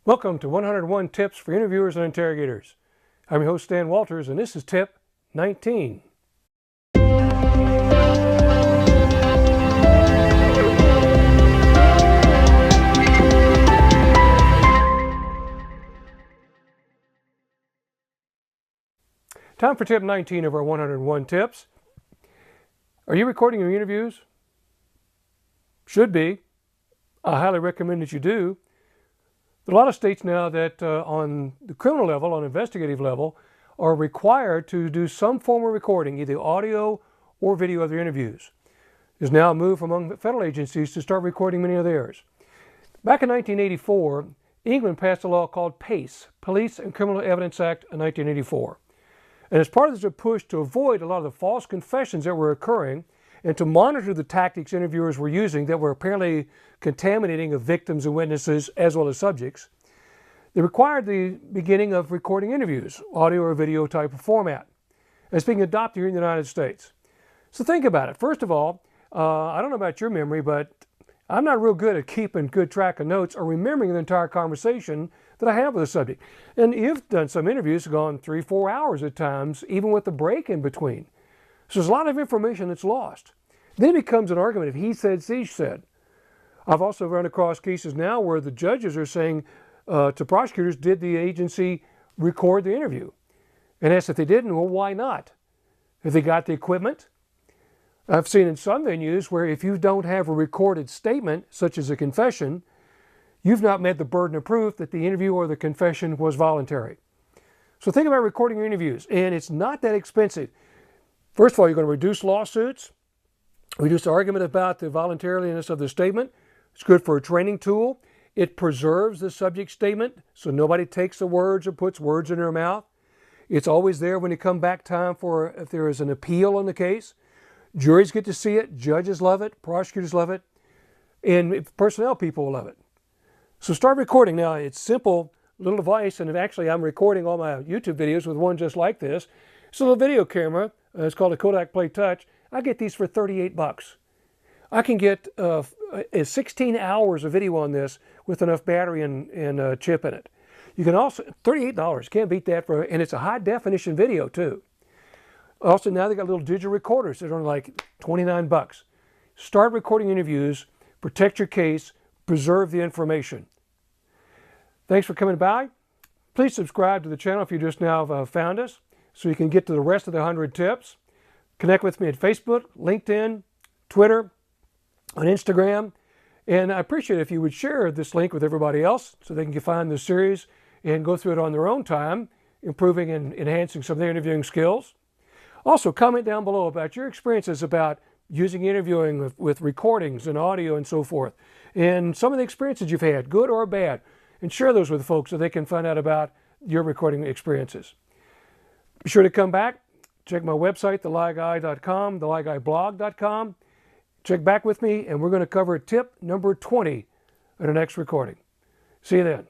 Welcome to 101 Tips for Interviewers and Interrogators. I'm your host, Stan Walters, and this is Tip 19. Time for Tip 19 of our 101 Tips. Are you recording your interviews? Should be. I highly recommend that you do. There are a lot of states now that on the criminal level, on investigative level, are required to do some form of recording, either audio or video of their interviews. There's now a move among federal agencies to start recording many of theirs. Back in 1984, England passed a law called PACE, Police and Criminal Evidence Act of 1984. And as part of this push to avoid a lot of the false confessions that were occurring and to monitor the tactics interviewers were using that were apparently contaminating of victims and witnesses as well as subjects, they required the beginning of recording interviews, audio or video type of format. And it's being adopted here in the United States. So think about it. First of all, I don't know about your memory, but I'm not real good at keeping good track of notes or remembering the entire conversation that I have with a subject. And you've done some interviews, gone 3-4 hours at times, even with a break in between. So there's a lot of information that's lost. Then it becomes an argument of he said, she said. I've also run across cases now where the judges are saying to prosecutors, did the agency record the interview? And asked if they didn't, well, why not? Have they got the equipment? I've seen in some venues where if you don't have a recorded statement, such as a confession, you've not met the burden of proof that the interview or the confession was voluntary. So think about recording your interviews, and it's not that expensive. First of all, you're going to reduce lawsuits, reduce the argument about the voluntariness of the statement. It's good for a training tool. It preserves the subject statement so nobody takes the words or puts words in their mouth. It's always there when you come back time for if there is an appeal on the case. Juries get to see it, judges love it, prosecutors love it, and personnel people will love it. So start recording. Now it's simple, little device, and actually I'm recording all my YouTube videos with one just like this. It's a little video camera. It's called a Kodak Play Touch. I get these for 38 bucks. I can get 16 hours of video on this with enough battery and chip in it. You can also, $38, can't beat that, and it's a high definition video too. Also now they got little digital recorders that are like 29 bucks. Start recording interviews, protect your case, preserve the information. Thanks for coming by. Please subscribe to the channel if you just now found us so you can get to the rest of the 100 tips. Connect with me at Facebook, LinkedIn, Twitter, on Instagram. And I appreciate it if you would share this link with everybody else so they can find this series and go through it on their own time, improving and enhancing some of their interviewing skills. Also, comment down below about your experiences about using interviewing with recordings and audio and so forth, and some of the experiences you've had, good or bad, and share those with folks so they can find out about your recording experiences. Be sure to come back. Check my website, thelieguy.com, thelieguiblog.com. Check back with me, and we're going to cover tip number 20 in our next recording. See you then.